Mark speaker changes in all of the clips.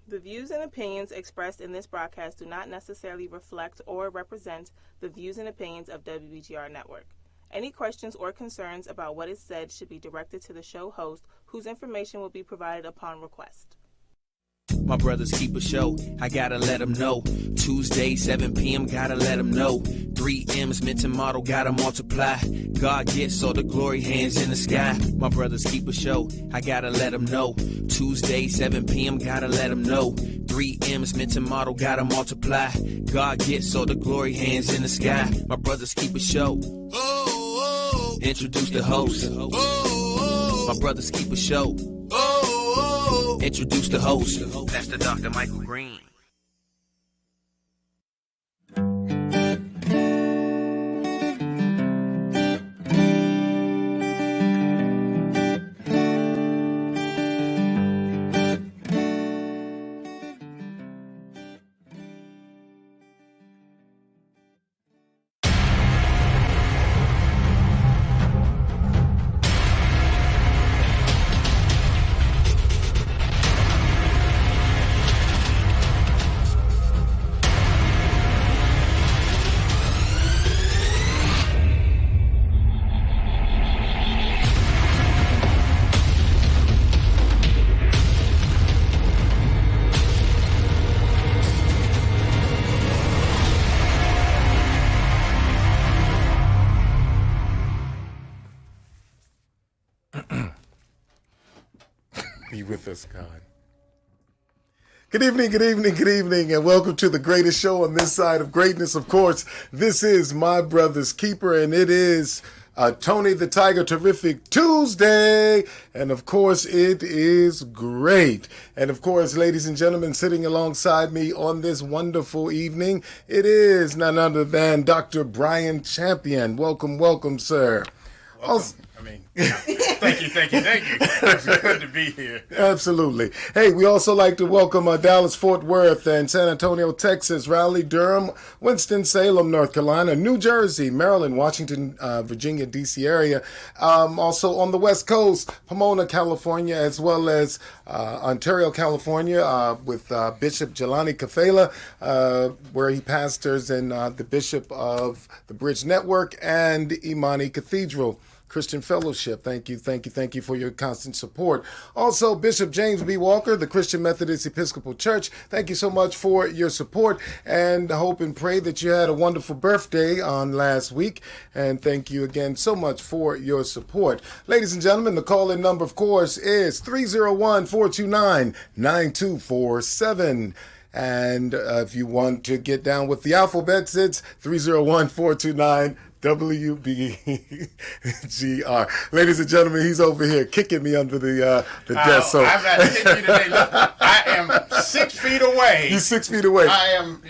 Speaker 1: The views and opinions expressed in this broadcast do not necessarily reflect or represent the views and opinions of WBGR Network. Any questions or concerns about what is said should be directed to the show host, whose information will be provided upon request.
Speaker 2: My brothers keep a show, I gotta let them know. Tuesday, 7 p.m., gotta let them know. 3 M's, mental model, gotta multiply. God gets all the glory, hands in the sky. My brothers keep a show, I gotta let them know. Tuesday, 7 p.m., gotta let them know. 3 M's, mental model, gotta multiply. God gets all the glory, hands in the sky. My brothers keep a show. Introduce the host. My brothers keep a show. Introduce the host, Pastor Dr. Michael Green.
Speaker 3: Be with us, God. Good evening, and welcome to the greatest show on this side of greatness. Of course, this is My Brother's Keeper, and it is Tony the Tiger Terrific Tuesday. And of course, it is great. And of course, ladies and gentlemen, sitting alongside me on this wonderful evening, it is none other than Dr. Brian Champion. Welcome, sir.
Speaker 4: Welcome. Thank you. It's good to be here.
Speaker 3: Absolutely. Hey, we also like to welcome Dallas, Fort Worth, and San Antonio, Texas, Raleigh, Durham, Winston-Salem, North Carolina, New Jersey, Maryland, Washington, Virginia, D.C. area. Also on the West Coast, Pomona, California, as well as Ontario, California, with Bishop Jelani Kafela, where he pastors, and the Bishop of the Bridge Network and Imani Cathedral Christian Fellowship. Thank you for your constant support. Also, Bishop James B. Walker, the Christian Methodist Episcopal Church. Thank you so much for your support, and I hope and pray that you had a wonderful birthday on last week. And thank you again so much for your support. Ladies and gentlemen, the call-in number, of course, is 301-429-9247. And if you want to get down with the alphabets, it's 301-429 WBGR. Ladies and gentlemen, he's over here kicking me under the desk. So
Speaker 4: I'm not kicking you today. Look, I am 6 feet away.
Speaker 3: You're 6 feet away.
Speaker 4: I am,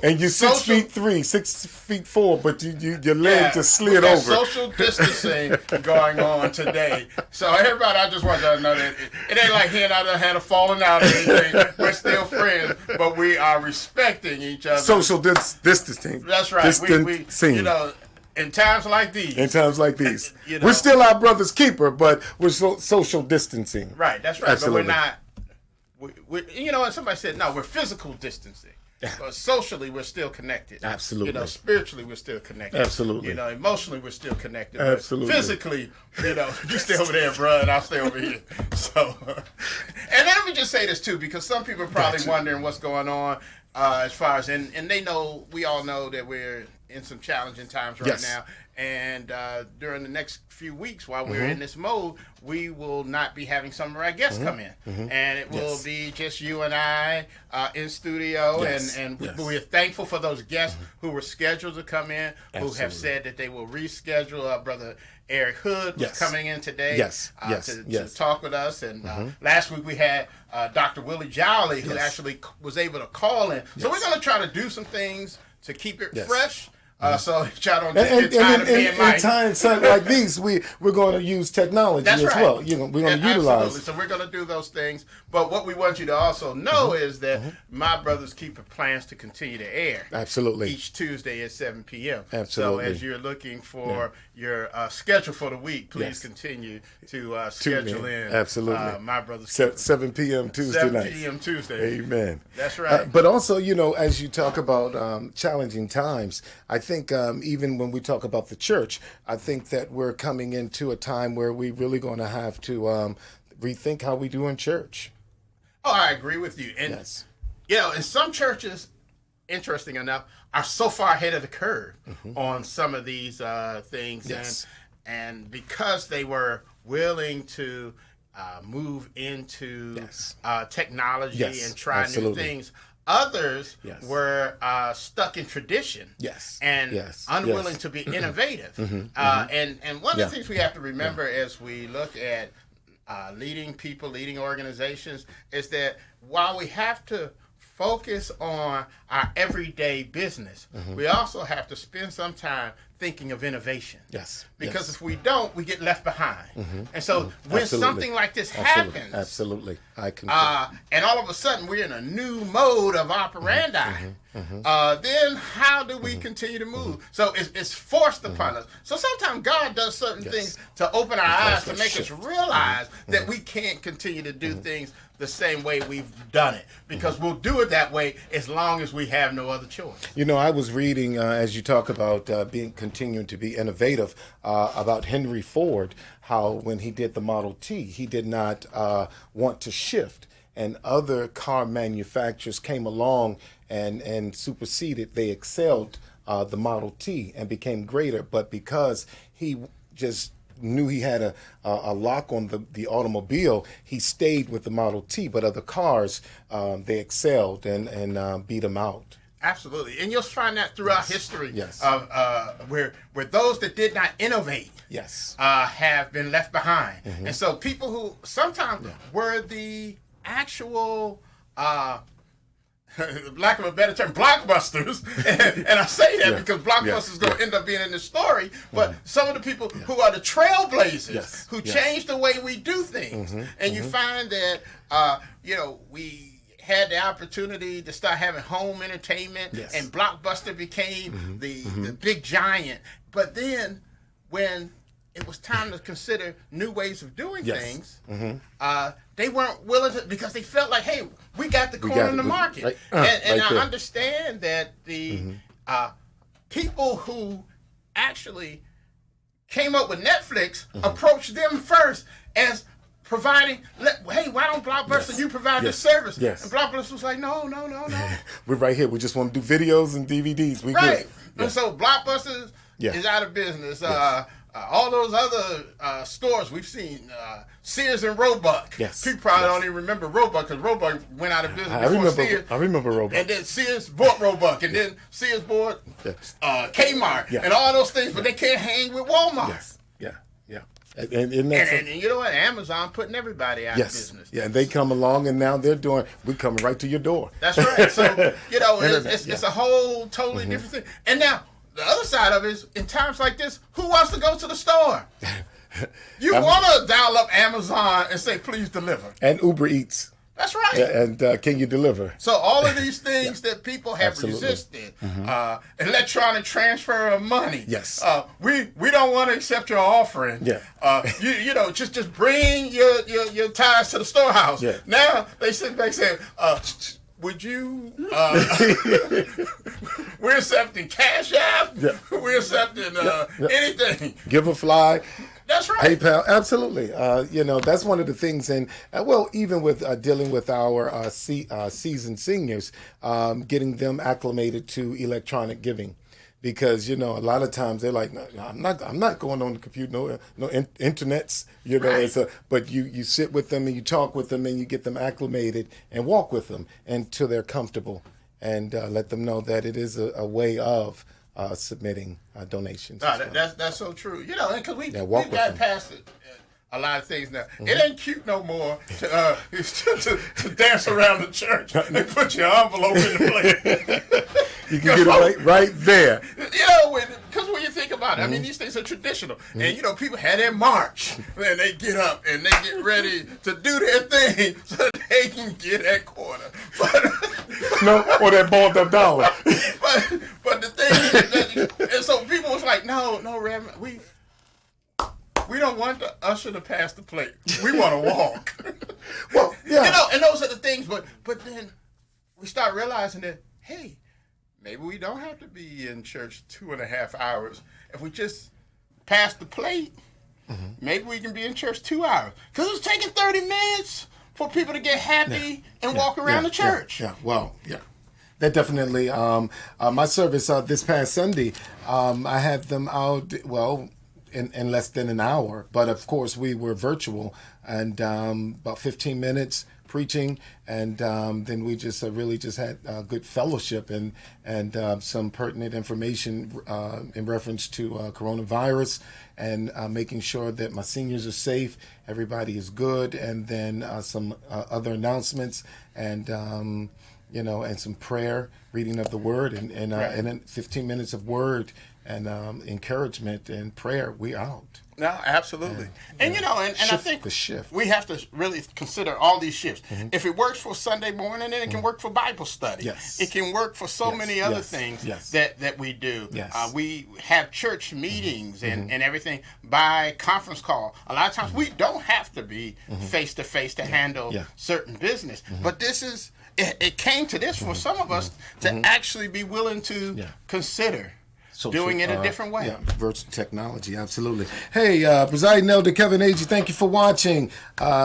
Speaker 3: and you're 6 feet 4, but your leg just slid over.
Speaker 4: Social distancing going on today. So everybody, I just want you to know that it ain't like he and I had a falling out or anything. We're still friends, but we are respecting each other.
Speaker 3: Social distancing.
Speaker 4: That's right.
Speaker 3: Distancing.
Speaker 4: In times like these.
Speaker 3: We're still our brother's keeper, but we're social distancing.
Speaker 4: Right, that's right.
Speaker 3: Absolutely.
Speaker 4: But we're not, and somebody said, no, we're physical distancing. But socially, we're still connected.
Speaker 3: Absolutely.
Speaker 4: Spiritually, we're still connected.
Speaker 3: Absolutely.
Speaker 4: Emotionally, we're still connected.
Speaker 3: Absolutely.
Speaker 4: But physically, you stay over there, bro, and I'll stay over here. So, and let me just say this, too, because some people are probably wondering what's going on as far as, and we all know that we're in some challenging times right now. And during the next few weeks, while we're in this mode, we will not be having some of our guests come in. And it will be just you and I in studio. And we're thankful for those guests who were scheduled to come in, who have said that they will reschedule. Brother Eric Hood was coming in today to talk with us. And last week we had Dr. Willie Jolly, who actually was able to call in. So we're going to try to do some things to keep it fresh. So y'all don't get tired of being Mike.
Speaker 3: In times like these, we're going to use technology as well. We're going to utilize.
Speaker 4: Absolutely. So we're going to do those things. But what we want you to also know is that My Brothers Keeper plans to continue to air.
Speaker 3: Absolutely.
Speaker 4: Each Tuesday at 7 p.m.
Speaker 3: Absolutely.
Speaker 4: So as you're looking for your schedule for the week, please continue to schedule in.
Speaker 3: Absolutely.
Speaker 4: My Brothers Keeper.
Speaker 3: 7 p.m. Tuesday night.
Speaker 4: 7 p.m. Tuesday.
Speaker 3: Amen.
Speaker 4: That's right.
Speaker 3: But also, as you talk about challenging times, I think even when we talk about the church, I think that we're coming into a time where we're really going to have to rethink how we do in church.
Speaker 4: Oh, I agree with you. And, and some churches, interesting enough, are so far ahead of the curve on some of these things.
Speaker 3: Yes.
Speaker 4: And because they were willing to move into technology and try new things, others were stuck in tradition and unwilling to be innovative. And one of the things we have to remember as we look at leading people, leading organizations, is that while we have to focus on our everyday business, we also have to spend some time thinking of innovation. Because if we don't, we get left behind. And so when something like this happens,
Speaker 3: I concur.
Speaker 4: And all of a sudden we're in a new mode of operandi, then how do we continue to move? So it's forced upon us. So sometimes God does certain things to open our eyes, to make us realize that we can't continue to do things the same way we've done it, because we'll do it that way as long as we have no other choice.
Speaker 3: I was reading, as you talk about continuing to be innovative, about Henry Ford, how when he did the Model T, he did not want to shift, and other car manufacturers came along and superseded. They excelled the Model T and became greater, but because he just knew he had a lock on the automobile, he stayed with the Model T, but other cars, they excelled and beat them out.
Speaker 4: Absolutely. And you'll find that throughout history of where those that did not innovate have been left behind. And so people who sometimes were the actual lack of a better term, blockbusters, and I say that because blockbusters going to end up being in the story, but some of the people who are the trailblazers, who change the way we do things, and you find that, we had the opportunity to start having home entertainment, and Blockbuster became the big giant, but then when it was time to consider new ways of doing things, they weren't willing to, because they felt like, hey, we got the corner in the market. And I understand that the people who actually came up with Netflix approached them first as providing, hey, why don't Blockbuster, you provide this service? And Blockbuster was like, no.
Speaker 3: We're right here. We just want to do videos and DVDs. We good.
Speaker 4: And so Blockbuster is out of business. All those other stores we've seen, Sears and Roebuck. People probably don't even remember Roebuck, because Roebuck went out of business before Sears.
Speaker 3: I remember Roebuck.
Speaker 4: And then Sears bought Roebuck, and then Sears bought Kmart, and all those things, but they can't hang with Walmart. And you know what? Amazon putting everybody out of business.
Speaker 3: And they come along, and now we're coming right to your door.
Speaker 4: That's right. So, it's a whole totally different thing. And now, the other side of it is, in times like this, who wants to go to the store? You want to dial up Amazon and say, please deliver.
Speaker 3: And Uber Eats.
Speaker 4: That's right.
Speaker 3: And can you deliver?
Speaker 4: So all of these things that people have resisted, electronic transfer of money. We don't want to accept your offering. Just bring your tithes to the storehouse. Now they sit back and say, would you, we're accepting Cash App, we're accepting anything.
Speaker 3: Give a fly.
Speaker 4: That's right.
Speaker 3: PayPal, absolutely. That's one of the things, and even with dealing with our seasoned seniors, getting them acclimated to electronic giving, because a lot of times they're like, no, I'm not going on the computer, no internets, but you sit with them and you talk with them and you get them acclimated and walk with them until they're comfortable, and let them know that it is a way of submitting donations.
Speaker 4: That's so true. Because we've got past a lot of things now. It ain't cute no more to dance around the church and put your envelope in the plate.
Speaker 3: You can get it right there.
Speaker 4: Because when you think about it, I mean, these things are traditional. And, you know, people had their march. And they get up and they get ready to do their thing so they can get that quarter.
Speaker 3: No, or that balled up dollar.
Speaker 4: But the thing is, and so people was like, no, Reverend, we don't want the usher to pass the plate. We want to walk.
Speaker 3: Well, yeah.
Speaker 4: You know, and those are the things. But then we start realizing that, hey, maybe we don't have to be in church 2.5 hours. If we just pass the plate, maybe we can be in church 2 hours. Because it's taking 30 minutes for people to get happy and walk around the church.
Speaker 3: Yeah, well, yeah. That definitely, my service this past Sunday, I had them out, well, in less than an hour. But of course, we were virtual and about 15 minutes preaching, and then we just really just had good fellowship and some pertinent information in reference to coronavirus, and making sure that my seniors are safe, everybody is good, and then some other announcements, and you know, and some prayer, reading of the word, and then 15 minutes of word and encouragement and prayer. We out.
Speaker 4: No, absolutely. And you know, and I think
Speaker 3: the shift.
Speaker 4: We have to really consider all these shifts. If it works for Sunday morning, then it can work for Bible study.
Speaker 3: Yes.
Speaker 4: It can work for so many other things that we do.
Speaker 3: Yes.
Speaker 4: We have church meetings and everything by conference call. A lot of times we don't have to be face to face to handle certain business. But this is, it came to this for some of us to actually be willing to consider doing it a different way.
Speaker 3: Yeah, virtual technology, absolutely. Hey, Presiding Elder Kevin Agee, thank you for watching.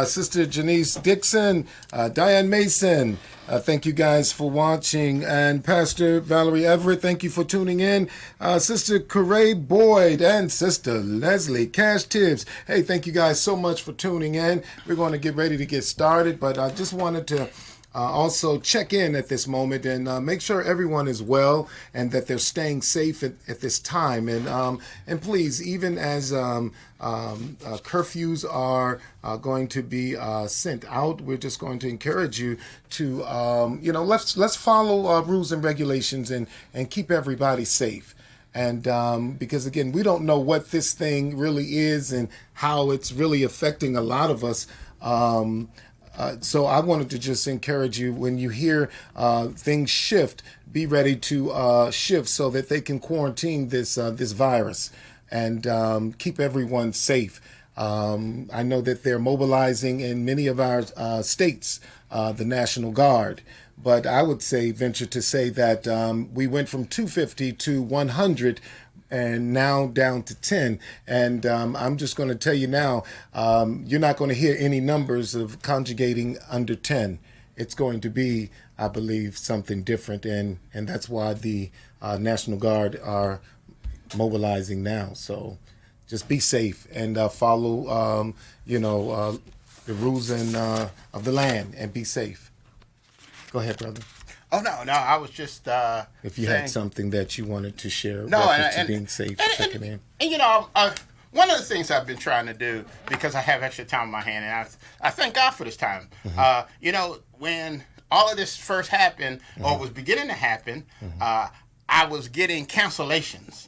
Speaker 3: Sister Janice Dixon, Diane Mason, thank you guys for watching. And Pastor Valerie Everett, thank you for tuning in. Sister Corey Boyd and Sister Leslie Cash Tibbs, hey, thank you guys so much for tuning in. We're going to get ready to get started, but I just wanted to also check in at this moment and make sure everyone is well and that they're staying safe at this time. And please, even as curfews are going to be sent out, we're just going to encourage you to, let's follow rules and regulations and keep everybody safe. And because, again, we don't know what this thing really is and how it's really affecting a lot of us. So I wanted to just encourage you, when you hear things shift, be ready to shift so that they can quarantine this virus and keep everyone safe. I know that they're mobilizing in many of our states, the National Guard. But I would venture to say that we went from 250 to 100 and now down to 10. And I'm just going to tell you now, you're not going to hear any numbers of conjugating under 10. It's going to be, I believe, something different. And that's why the National Guard are mobilizing now. So just be safe and follow, the rules of the land and be safe. Go ahead, brother.
Speaker 4: Oh, no, I was just
Speaker 3: if you had something that you wanted to share,
Speaker 4: to
Speaker 3: being safe, checking in.
Speaker 4: And one of the things I've been trying to do, because I have extra time on my hand, and I thank God for this time. When all of this first happened, or was beginning to happen, I was getting cancellations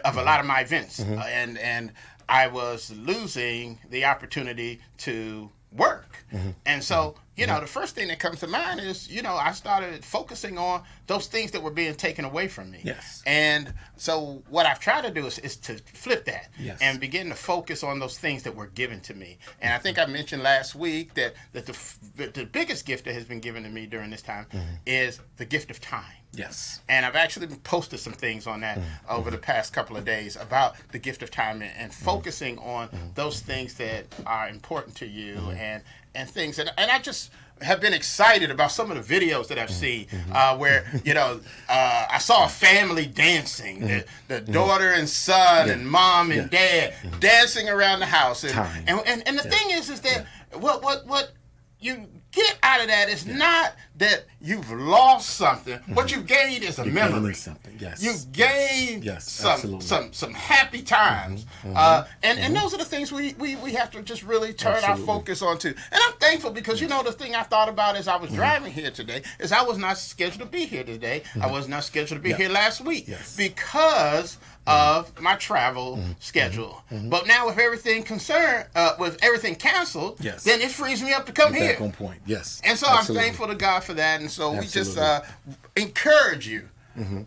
Speaker 4: of a lot of my events, and I was losing the opportunity to work. And so, the first thing that comes to mind is, I started focusing on those things that were being taken away from me.
Speaker 3: Yes.
Speaker 4: And so what I've tried to do is to flip that and begin to focus on those things that were given to me. And I think I mentioned last week that the biggest gift that has been given to me during this time is the gift of time.
Speaker 3: Yes.
Speaker 4: And I've actually posted some things on that over the past couple of days about the gift of time and focusing on those things that are important to you and things. And I just have been excited about some of the videos that I've seen where, I saw a family dancing, the daughter and son and mom and dad dancing around the house. And the thing is that what you get out of that is not that you've lost something. What you've gained is a memory.
Speaker 3: Something. Yes.
Speaker 4: You've gained some happy times. And those are the things we have to just really turn our focus onto. And I'm thankful because, you know, the thing I thought about as I was driving here today is I was not scheduled to be here today. I was not scheduled to be here last week because of my travel schedule. But now with everything with everything canceled, then it frees me up to come here.
Speaker 3: Back on point. Yes.
Speaker 4: And so I'm thankful to God for that. And so we just encourage you.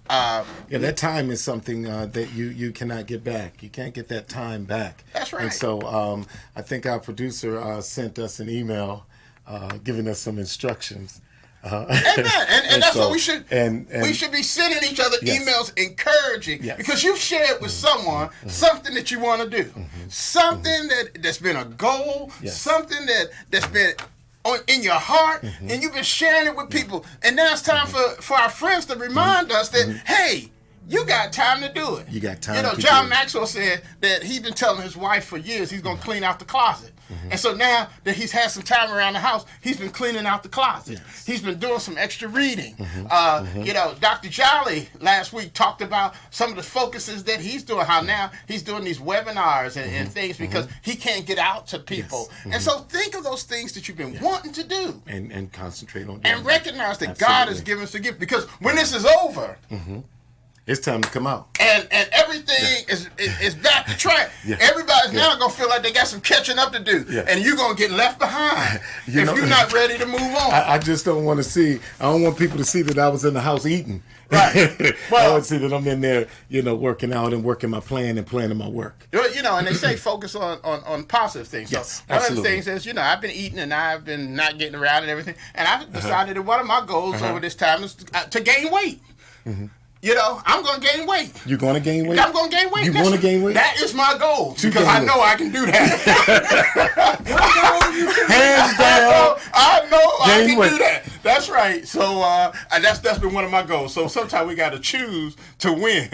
Speaker 3: That time is something that you cannot get back. You can't get that time back.
Speaker 4: That's right.
Speaker 3: And so I think our producer sent us an email giving us some instructions.
Speaker 4: Amen. And that's what we should. We should be sending each other emails encouraging because you've shared with someone something that you want to do, something that's been a goal, something that's been in your heart, and you've been sharing it with people. And now it's time for our friends to remind us that hey, you got time to do it.
Speaker 3: You got time.
Speaker 4: You know, John Maxwell said that he's been telling his wife for years he's going to clean out the closet. And so now that he's had some time around the house, he's been cleaning out the closet. He's been doing some extra reading. You know, Dr. Jolly last week talked about some of the focuses that he's doing, how now he's doing these webinars and things because he can't get out to people. And so think of those things that you've been wanting to do.
Speaker 3: And concentrate on
Speaker 4: and recognize that God has given us a gift. Because when this is over,
Speaker 3: it's time to come out.
Speaker 4: And everything is back to track. Everybody's now going to feel like they got some catching up to do. And you're going to get left behind if you're not ready to move on.
Speaker 3: I just don't want to see, I don't want people to see that I was in the house eating.
Speaker 4: Right.
Speaker 3: Well, I want to see that I'm in there, you know, working out and working my plan and planning my work.
Speaker 4: You know, and they say focus on positive things. So one of the things is, you know, I've been eating and I've been not getting around and everything. And I've decided that one of my goals over this time is to gain weight. You know, I'm going to gain weight.
Speaker 3: You're going to gain weight?
Speaker 4: I'm going to gain weight.
Speaker 3: You want to gain weight?
Speaker 4: That is my goal because I know I can do that.
Speaker 3: Hands down.
Speaker 4: I know I can
Speaker 3: weight.
Speaker 4: do that. That's right. So that's been one of my goals. So sometimes we got to choose to win.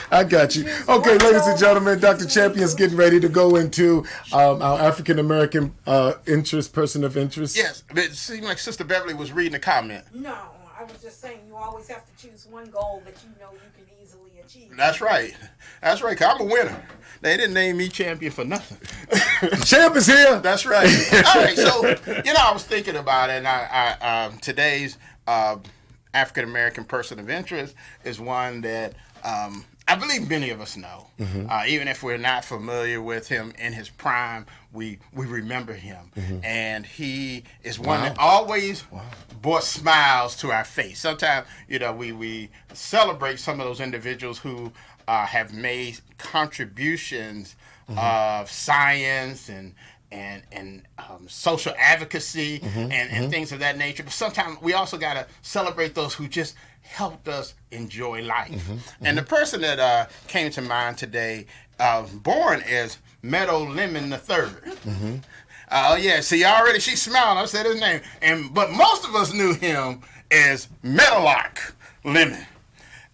Speaker 3: I got you. Okay, ladies and gentlemen, Dr. Champion's getting ready to go into our African-American person of interest.
Speaker 4: Yes, but it seemed like Sister Beverly was reading a comment.
Speaker 5: No, I was just saying you always have to choose one goal that you know you can easily achieve.
Speaker 4: That's right. That's right, because I'm a winner. They didn't name me champion for nothing.
Speaker 3: Champ is here.
Speaker 4: That's right. All right, so, you know, I was thinking about it, and today's African-American person of interest is one that I believe many of us know. Even if we're not familiar with him in his prime, we remember him. And he is one that always brought smiles to our face. Sometimes, you know, we celebrate some of those individuals who have made contributions of science and social advocacy and things of that nature. But sometimes we also got to celebrate those who just helped us enjoy life. And the person that came to mind today, born as Meadow Lemon III. Oh yeah, see already she smiled. I said his name, but most of us knew him as Meadowlark Lemon,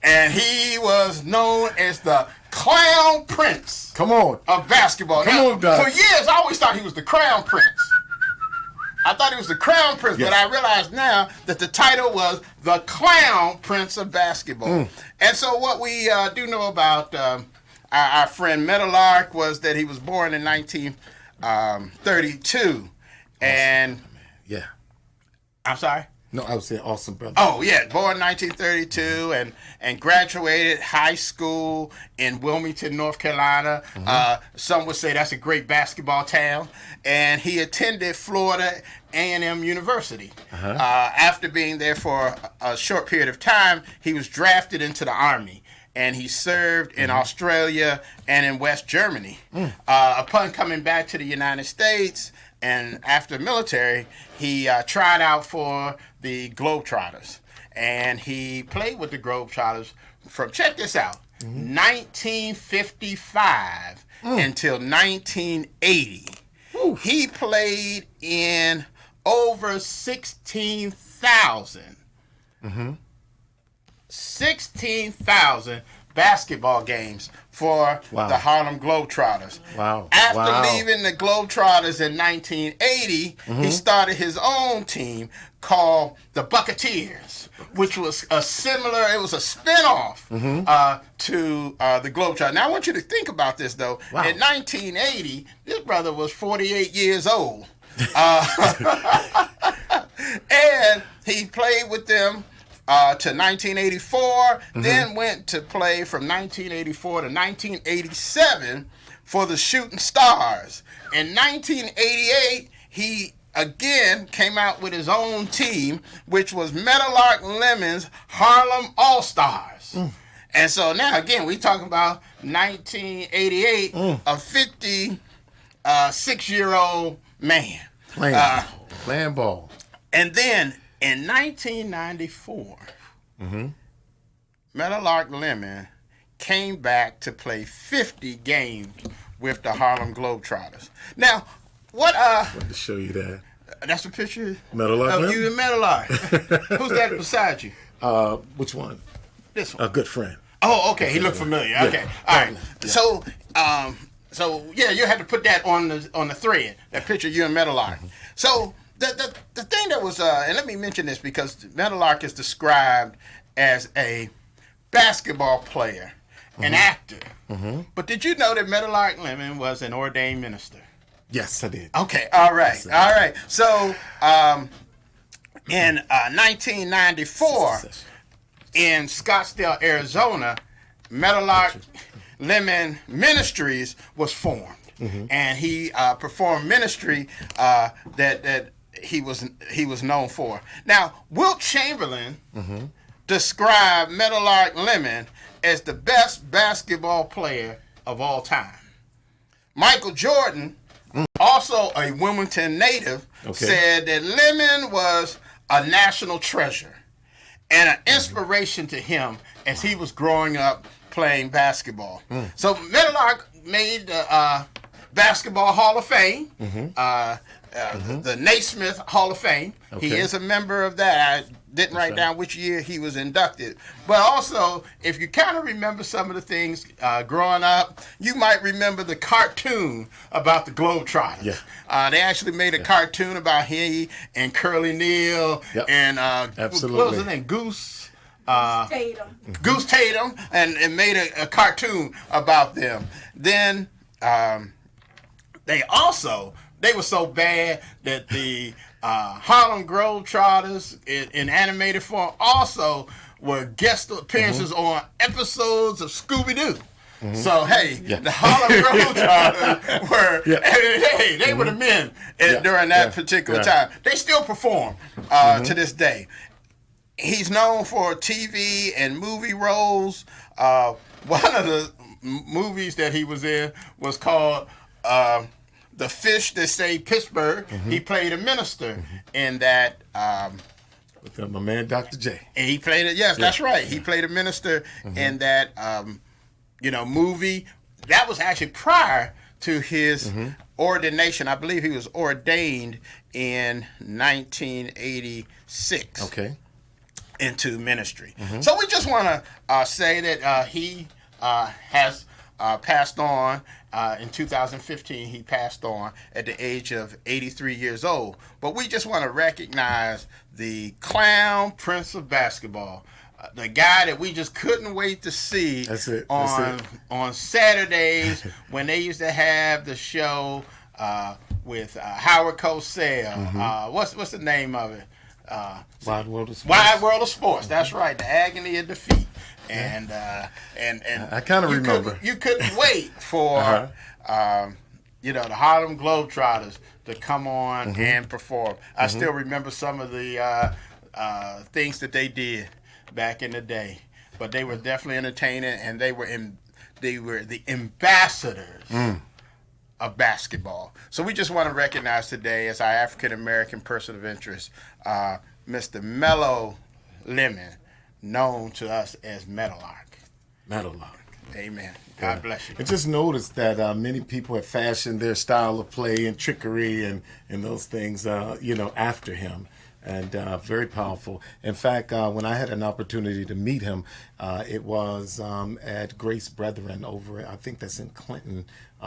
Speaker 4: and he was known as the Clown Prince.
Speaker 3: Come on,
Speaker 4: of basketball.
Speaker 3: Come on, Doc.
Speaker 4: For years, I always thought he was the Crown Prince. I thought he was the Crown Prince, but I realize now that the title was the Clown Prince of Basketball. And so what we do know about our friend Meadowlark was that he was born in 1932. And I'm sorry?
Speaker 3: No, I was saying awesome, brother.
Speaker 4: Oh, yeah, born in 1932 and graduated high school in Wilmington, North Carolina. Some would say that's a great basketball town. And he attended Florida A&M University. After being there for a short period of time, he was drafted into the Army. And he served in Australia and in West Germany. Upon coming back to the United States and after the military, he tried out for the Globetrotters. And he played with the Globetrotters from, check this out, 1955 until 1980. He played in over 16,000 basketball games for
Speaker 3: Wow.
Speaker 4: the Harlem Globetrotters.
Speaker 3: Wow.
Speaker 4: After
Speaker 3: Wow.
Speaker 4: leaving the Globetrotters in 1980, he started his own team called the Buccaneers, which was a spinoff to the Globetrotters. Now, I want you to think about this, though.
Speaker 3: Wow.
Speaker 4: In 1980, this brother was 48 years old. And he played with them to 1984, then went to play from 1984 to 1987 for the Shooting Stars. In 1988, he again came out with his own team, which was Meadowlark Lemon's Harlem All-Stars. And so now, again, we talking about 1988, a 56-year-old man.
Speaker 3: Playing ball.
Speaker 4: And then in 1994, Meadowlark Lemon came back to play 50 games with the Harlem Globetrotters. Now, what
Speaker 3: Let me show you that.
Speaker 4: that's a picture
Speaker 3: Meadowlark
Speaker 4: of
Speaker 3: Lemon?
Speaker 4: you and Meadowlark. Who's that beside you?
Speaker 3: Which one?
Speaker 4: This one.
Speaker 3: A good friend.
Speaker 4: Oh, okay. He looked familiar. Okay. All right. So, yeah, you had to put that on the thread. That picture of you and Meadowlark. So the thing that was, and let me mention this because Meadowlark is described as a basketball player, an actor. But did you know that Meadowlark Lemon was an ordained minister?
Speaker 3: Yes, I did.
Speaker 4: Okay. All right. All right. So, in 1994. In Scottsdale, Arizona, Meadowlark Lemon Ministries was formed, and he performed ministry that he was known for. Now, Wilt Chamberlain described Meadowlark Lemon as the best basketball player of all time. Michael Jordan, also a Wilmington native, said that Lemon was a national treasure and an inspiration to him as he was growing up playing basketball. So Meadowlark made the Basketball Hall of Fame, the Naismith Hall of Fame. He is a member of that. I didn't write down which year he was inducted. But also, if you kind of remember some of the things growing up, you might remember the cartoon about the Globetrotters. They actually made a cartoon about he and Curly Neal and
Speaker 3: Absolutely.
Speaker 4: what was his name? Goose
Speaker 5: Tatum.
Speaker 4: Goose Tatum, and made a cartoon about them. Then they were so bad that the Harlem Globetrotters in animated form also were guest appearances on episodes of Scooby-Doo. So, hey, the Harlem Globetrotters were, they were the men during that particular time. They still perform to this day. He's known for TV and movie roles. One of the movies that he was in was called The Fish That Saved Pittsburgh. He played a minister in that.
Speaker 3: With my man, Dr. J.
Speaker 4: And he played it. Yes, that's right. He played a minister in that, movie. That was actually prior to his ordination. I believe he was ordained in 1986.
Speaker 3: Okay.
Speaker 4: Into ministry. So we just want to say that he has passed on in 2015. He passed on at the age of 83 years old. But we just want to recognize the clown prince of basketball, the guy that we just couldn't wait to see on Saturdays when they used to have the show with Howard Cosell. What's the name of it?
Speaker 3: Wide World of Sports.
Speaker 4: Wide World of Sports. That's right. The agony of defeat. And
Speaker 3: I kind of remember.
Speaker 4: You couldn't wait for the Harlem Globetrotters to come on and perform. I still remember some of the things that they did back in the day, but they were definitely entertaining, and they were the ambassadors of basketball. So we just want to recognize today as our African American person of interest, Mr. Mellow Lemon, known to us as Meadowlark.
Speaker 3: Meadowlark.
Speaker 4: Amen. God bless you.
Speaker 3: I just noticed that many people have fashioned their style of play and trickery and those things, after him. and very powerful. In fact, when I had an opportunity to meet him, it was at Grace Brethren over, I think that's in Clinton,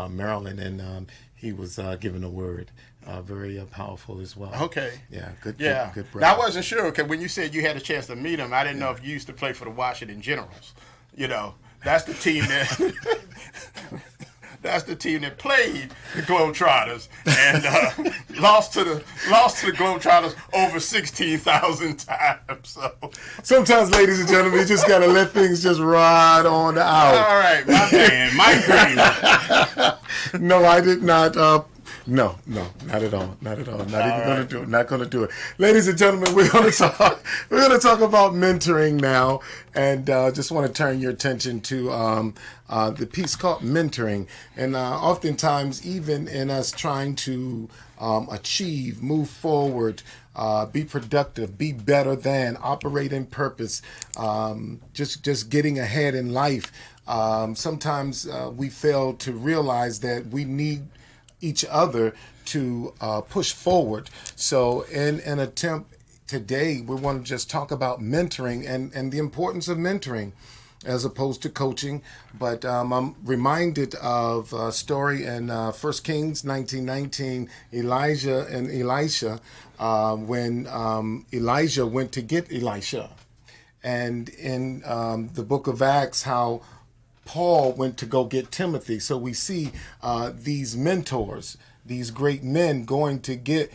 Speaker 3: Maryland, and he was giving a word. Very powerful as well.
Speaker 4: Okay.
Speaker 3: Yeah, good
Speaker 4: Yeah.
Speaker 3: good brother.
Speaker 4: Now, I wasn't sure, because when you said you had a chance to meet him, I didn't know if you used to play for the Washington Generals. You know, that's the team that that's the team that played the Globetrotters and lost to the Globetrotters over 16,000 times. So
Speaker 3: Sometimes, ladies and gentlemen, you just gotta let things just ride on out.
Speaker 4: all right, my man, Mike Green.
Speaker 3: No, I did not. No, not at all. Not at all. Not even going to do it. Not going to do it. Ladies and gentlemen, we're going to talk about mentoring now, and just want to turn your attention to the piece called mentoring. And oftentimes, even in us trying to achieve, move forward, be productive, be better than, operate in purpose, just getting ahead in life. Sometimes we fail to realize that we need each other to push forward. So in an attempt today, we want to just talk about mentoring and the importance of mentoring as opposed to coaching. But I'm reminded of a story in 1 Kings 19:19, Elijah and Elisha, when Elijah went to get Elisha. And in the book of Acts, how Paul went to go get Timothy. So we see these mentors, these great men going to get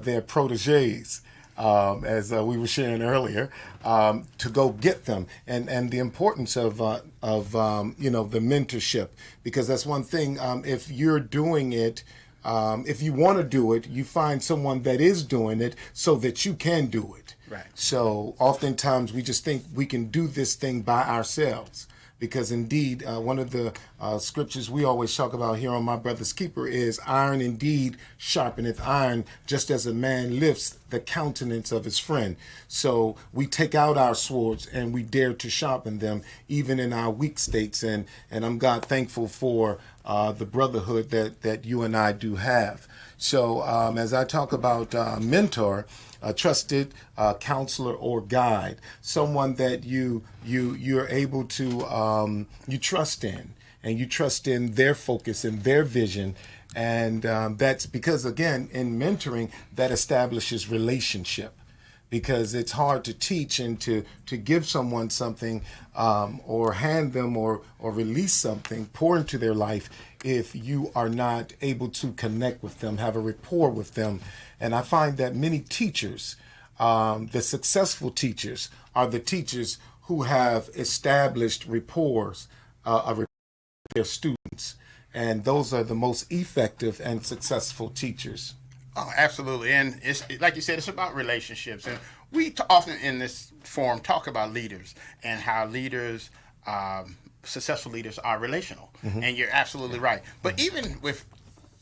Speaker 3: their proteges, as we were sharing earlier, to go get them, and the importance of the mentorship, because that's one thing. If you're doing it, if you want to do it, you find someone that is doing it so that you can do it.
Speaker 4: Right.
Speaker 3: So oftentimes we just think we can do this thing by ourselves. Because indeed, one of the scriptures we always talk about here on My Brother's Keeper is iron indeed sharpeneth iron, just as a man lifts the countenance of his friend. So we take out our swords and we dare to sharpen them, even in our weak states. And I'm God thankful for the brotherhood that you and I do have. So as I talk about mentor, a trusted counselor or guide, someone that you're able to you trust in, and you trust in their focus and their vision, and that's because, again, in mentoring, that establishes relationship. Because it's hard to teach and to give someone something or hand them or release something, pour into their life, if you are not able to connect with them, have a rapport with them. And I find that many teachers, the successful teachers, are the teachers who have established rapports with their students. And those are the most effective and successful teachers.
Speaker 4: Oh, absolutely. And it's like you said, it's about relationships. And we often in this forum talk about leaders and how leaders, successful leaders, are relational. Mm-hmm. And you're absolutely right. But even with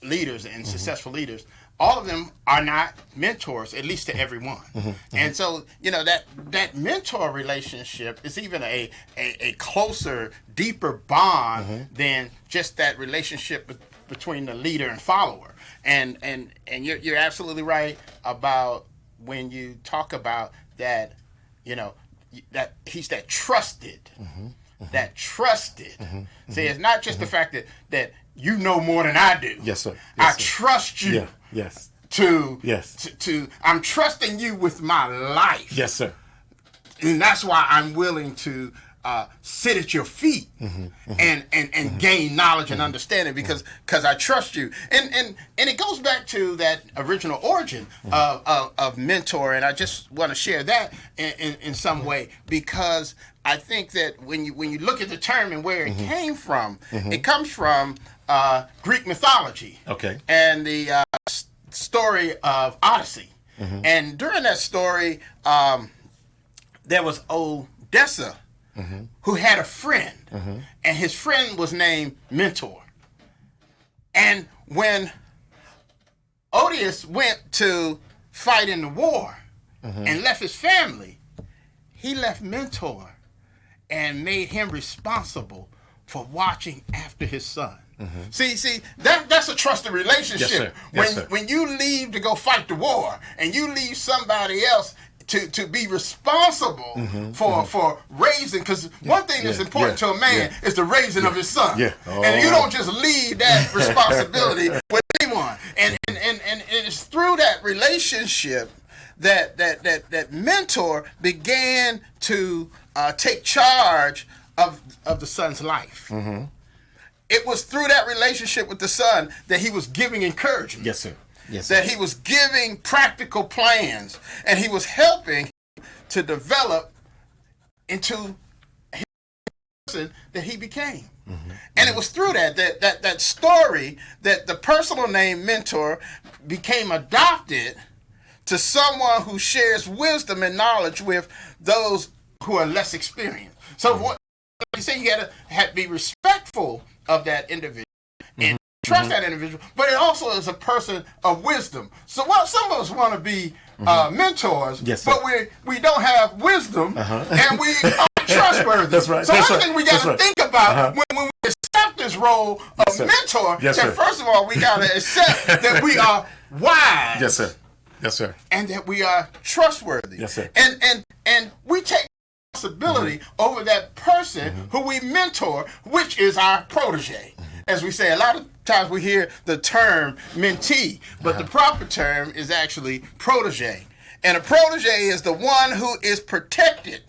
Speaker 4: leaders and successful leaders, all of them are not mentors, at least to everyone. Mm-hmm. And so, that mentor relationship is even a closer, deeper bond than just that relationship between the leader and follower. And you're absolutely right about when you talk about that, that he's that trusted, that trusted. See, it's not just the fact that you know more than I do.
Speaker 3: Yes, sir.
Speaker 4: I trust you.
Speaker 3: Yeah. Yes.
Speaker 4: To I'm trusting you with my life.
Speaker 3: Yes, sir.
Speaker 4: And that's why I'm willing to sit at your feet and gain knowledge and understanding because I trust you. And it goes back to that original origin of mentor, and I just want to share that in some way, because I think that when you look at the term and where it came from, it comes from Greek mythology. Okay. And the story of Odyssey. And during that story, there was Odessa, who had a friend, and his friend was named Mentor. And when Odysseus went to fight in the war and left his family, he left Mentor and made him responsible for watching after his son. See, that's a trusted relationship.
Speaker 3: Yes, sir. Yes, sir.
Speaker 4: When you leave to go fight the war, and you leave somebody else to be responsible for raising, because one thing that's important to a man is the raising of his son.
Speaker 3: Yeah.
Speaker 4: And you don't just leave that responsibility with anyone. And it's through that relationship that mentor began to take charge of the son's life. It was through that relationship with the son that he was giving encouragement.
Speaker 3: Yes, sir. Yes, sir.
Speaker 4: That he was giving practical plans, and he was helping to develop into the person that he became. And it was through that story that the personal name mentor became adopted to someone who shares wisdom and knowledge with those who are less experienced. So what you say, you have to be respectful of that individual and trust that individual, but it also is a person of wisdom. So some of us want to be mentors, but we don't have wisdom and we aren't trustworthy.
Speaker 3: That's right.
Speaker 4: So I think we got to think about when we accept this role of mentor, that first of all, we got to accept that we are wise.
Speaker 3: Yes, sir. Yes, sir.
Speaker 4: And that we are trustworthy.
Speaker 3: Yes, sir.
Speaker 4: And we take responsibility over that person who we mentor, which is our protege. As we say, a lot of times we hear the term mentee, but the proper term is actually protege. And a protege is the one who is protected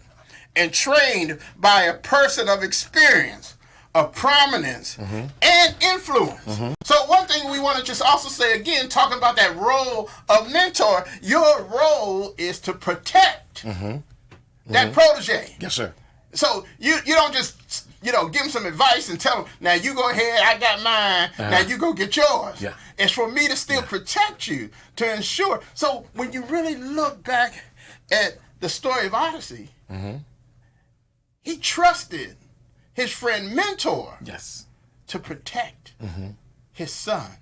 Speaker 4: and trained by a person of experience, of prominence, and influence. So one thing we want to just also say again, talking about that role of mentor, your role is to protect that protege.
Speaker 3: Yes, sir.
Speaker 4: So you don't just give them some advice and tell them, now you go ahead, I got mine, now you go get yours.
Speaker 3: Yeah.
Speaker 4: It's for me to still protect you, to ensure. So when you really look back at the story of Odyssey, he trusted his friend Mentor to protect his son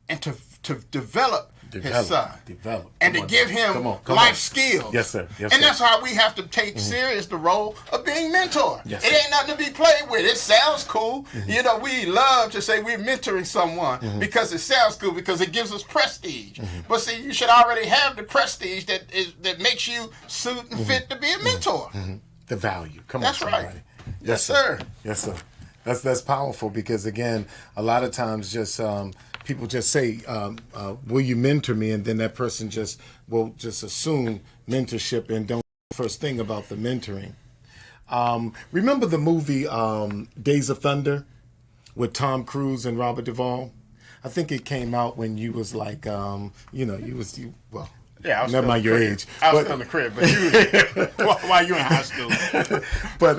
Speaker 4: and to develop his son and to give him life skills.
Speaker 3: Yes, sir. Yes,
Speaker 4: and that's how we have to take serious the role of being mentor.
Speaker 3: Yes,
Speaker 4: it ain't nothing to be played with. It sounds cool. We love to say we're mentoring someone because it sounds cool, because it gives us prestige. But see, you should already have the prestige that makes you suit and fit to be a mentor.
Speaker 3: The value. Come
Speaker 4: that's
Speaker 3: on,
Speaker 4: right. Yes, sir.
Speaker 3: Yes, sir. That's powerful, because again, a lot of times just people just say, will you mentor me? And then that person will assume mentorship and don't first thing about the mentoring. Remember the movie Days of Thunder with Tom Cruise and Robert Duvall? I think it came out when you was like,
Speaker 4: Yeah, I was
Speaker 3: never mind your age.
Speaker 4: I was still in the crib, but you, while you in high school.
Speaker 3: But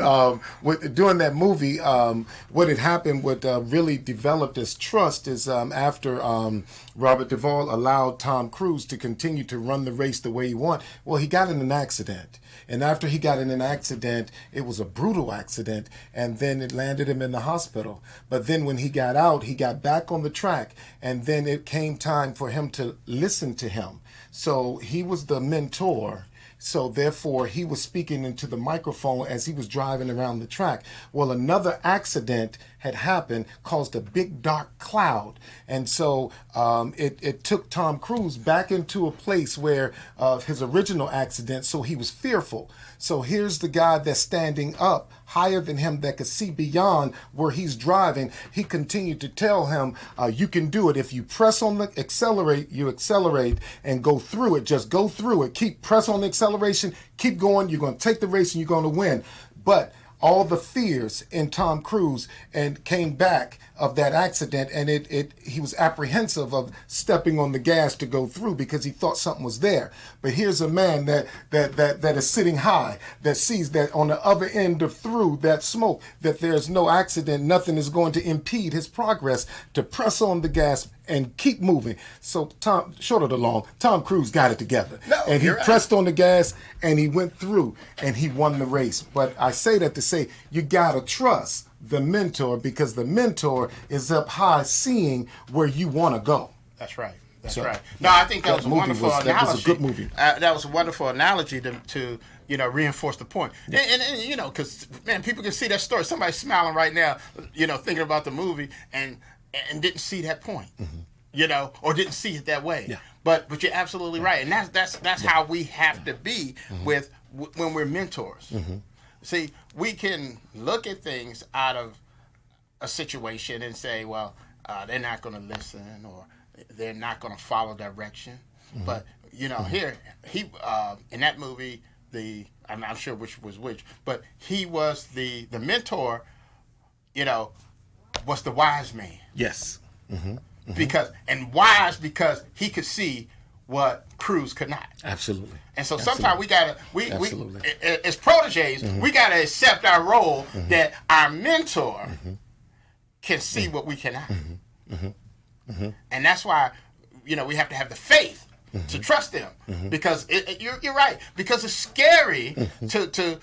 Speaker 3: during that movie, what had happened, what really developed this trust is after Robert Duvall allowed Tom Cruise to continue to run the race the way he wanted. Well, he got in an accident. And after he got in an accident, it was a brutal accident, and then it landed him in the hospital. But then when he got out, he got back on the track, and then it came time for him to listen to him. So he was the mentor. So therefore, he was speaking into the microphone as he was driving around the track. Well, another accident had happened, caused a big dark cloud. And so it took Tom Cruise back into a place where his original accident, so he was fearful. So here's the guy that's standing up higher than him that could see beyond where he's driving. He continued to tell him, you can do it. If you press on the accelerate, you accelerate and go through it. Just go through it. Press on the acceleration, keep going. You're going to take the race and you're going to win. But all the fears in Tom Cruise and came back of that accident, and he was apprehensive of stepping on the gas to go through because he thought something was there. But here's a man that is sitting high, that sees that on the other end of through that smoke, that there's no accident, nothing is going to impede his progress, to press on the gas and keep moving. So short of the long, Tom Cruise got it together. And he pressed on the gas and he went through and he won the race. But I say that to say, you gotta trust the mentor, because the mentor is up high seeing where you want to go.
Speaker 4: That's right. That's right. No, I think that was a wonderful analogy.
Speaker 3: That was a good movie.
Speaker 4: That was a wonderful analogy to reinforce the point. Yeah. And because, man, people can see that story. Somebody's smiling right now, thinking about the movie and didn't see that point, or didn't see it that way. Yeah. But you're absolutely right. And that's how we have to be when we're mentors. See, we can look at things out of a situation and say, well, they're not going to listen or they're not going to follow direction. But, here, he in that movie, I'm not sure which was which, but he was the mentor, was the wise man.
Speaker 3: Yes.
Speaker 4: Because he could see what Cruz could not.
Speaker 3: Absolutely.
Speaker 4: And so sometimes we as proteges, we gotta accept our role that our mentor can see what we cannot. And that's why, we have to have the faith to trust them, because you're right. Because it's scary to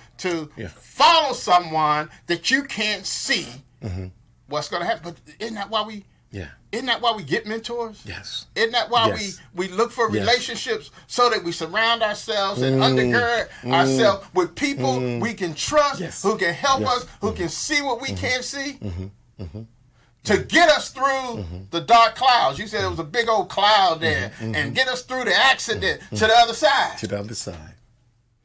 Speaker 4: follow someone that you can't see what's going to happen. But isn't that why we? Yeah. Isn't that why we get mentors?
Speaker 3: Yes.
Speaker 4: Isn't that why we look for relationships so that we surround ourselves and undergird ourselves with people we can trust, who can help us, who can see what we can't see? To get us through the dark clouds. You said it was a big old cloud there, and get us through the accident to the other side. To the
Speaker 3: other side.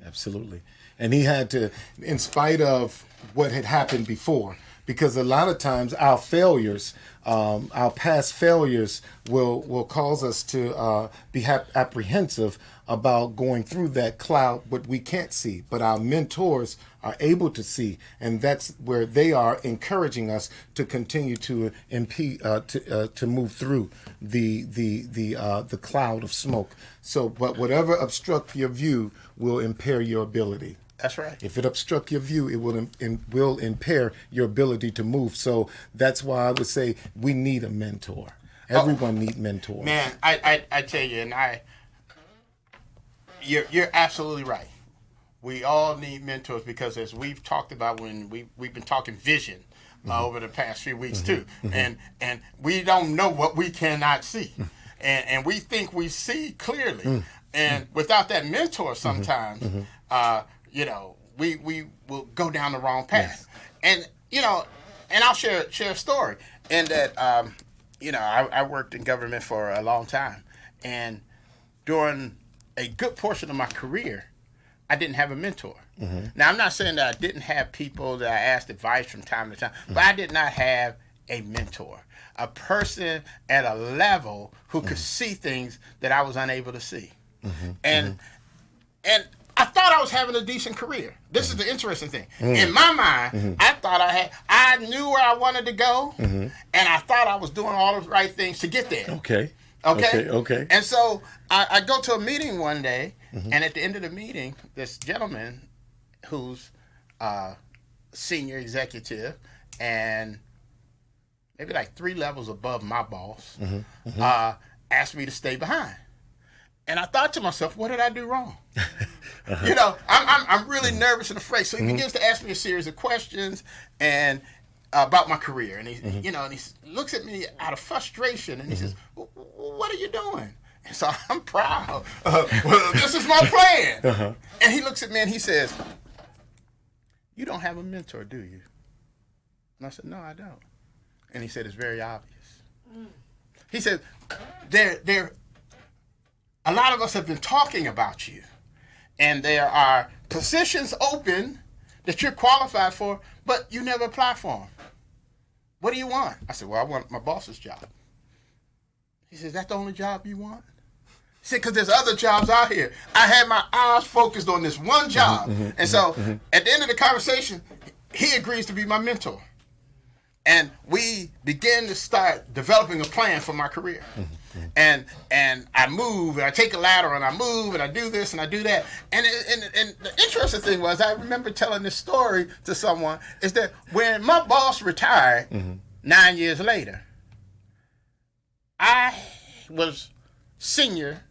Speaker 3: Absolutely. And he had to, in spite of what had happened before, because a lot of times our failures, our past failures will cause us to be apprehensive about going through that cloud, what we can't see. But our mentors are able to see, and that's where they are encouraging us to continue to to move through the cloud of smoke. So, but whatever obstruct your view will impair your ability.
Speaker 4: That's right.
Speaker 3: If it obstruct your view, it will impair your ability to move. So that's why I would say we need a mentor. Everyone needs mentors.
Speaker 4: Man, I tell you, and you're absolutely right. We all need mentors, because as we've talked about when we've been talking vision over the past few weeks too, and we don't know what we cannot see, and we think we see clearly, and without that mentor, sometimes. We will go down the wrong path. Yes. And I'll share a story. And that, I worked in government for a long time. And during a good portion of my career, I didn't have a mentor. Now, I'm not saying that I didn't have people that I asked advice from time to time, but I did not have a mentor, a person at a level who could see things that I was unable to see. And I thought I was having a decent career. This is the interesting thing. In my mind, I thought I knew where I wanted to go, and I thought I was doing all the right things to get there.
Speaker 3: Okay.
Speaker 4: And so I go to a meeting one day, and at the end of the meeting, this gentleman who's senior executive and maybe like 3 levels above my boss asked me to stay behind. And I thought to myself, what did I do wrong? I'm really nervous and afraid. So he begins to ask me a series of questions and about my career. And he looks at me out of frustration and he says, what are you doing? And so I'm proud. Well, this is my plan. And he looks at me and he says, you don't have a mentor, do you? And I said, no, I don't. And he said, it's very obvious. He said, a lot of us have been talking about you, and there are positions open that you're qualified for, but you never apply for them. What do you want? I said, well, I want my boss's job. He says, that's the only job you want? He said, because there's other jobs out here. I had my eyes focused on this one job. And so at the end of the conversation, he agrees to be my mentor. And we began to start developing a plan for my career. And I move, and I take a ladder, and I move, and I do this, and I do that. And the interesting thing was, I remember telling this story to someone, is that when my boss retired 9 years later, I was senior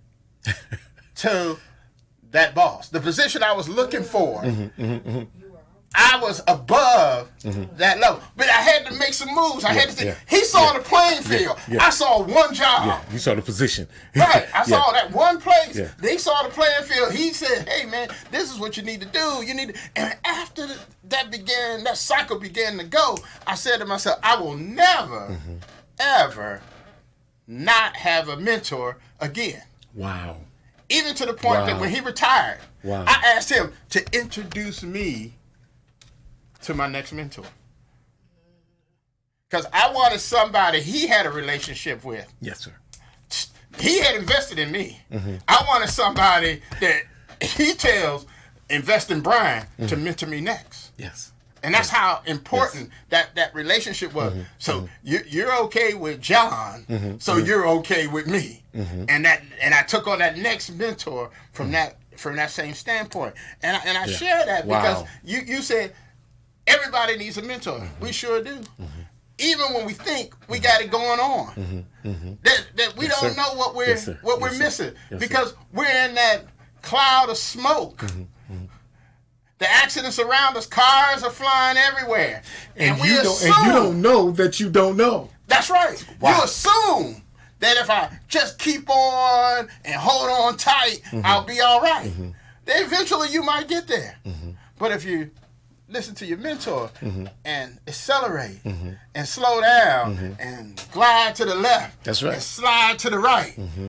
Speaker 4: to that boss. The position I was looking for, I was above that level. But I had to make some moves. I had to say, he saw the playing field. I saw one job.
Speaker 3: Yeah, you saw the position.
Speaker 4: Right. I saw that one place.
Speaker 3: Yeah.
Speaker 4: They saw the playing field. He said, hey, man, this is what you need to do. You need to. And after that cycle began to go, I said to myself, I will never, ever not have a mentor again.
Speaker 3: Wow.
Speaker 4: Even to the point that when he retired, I asked him to introduce me to my next mentor. Because I wanted somebody he had a relationship with.
Speaker 3: Yes, sir.
Speaker 4: He had invested in me. I wanted somebody that he tells, invest in Brian to mentor me next.
Speaker 3: Yes.
Speaker 4: And that's how important that relationship was. So you're okay with John, so you're okay with me. And I took on that next mentor from that same standpoint. And I share that because you said everybody needs a mentor. We sure do. Even when we think we got it going on, that we don't know what we're missing because we're in that cloud of smoke. The accidents around us, cars are flying everywhere, and you
Speaker 3: don't know that you don't know.
Speaker 4: That's right. You assume that if I just keep on and hold on tight, I'll be all right. Then eventually you might get there. But if you listen to your mentor and accelerate and slow down and glide to the left,
Speaker 3: that's right,
Speaker 4: and slide to the right,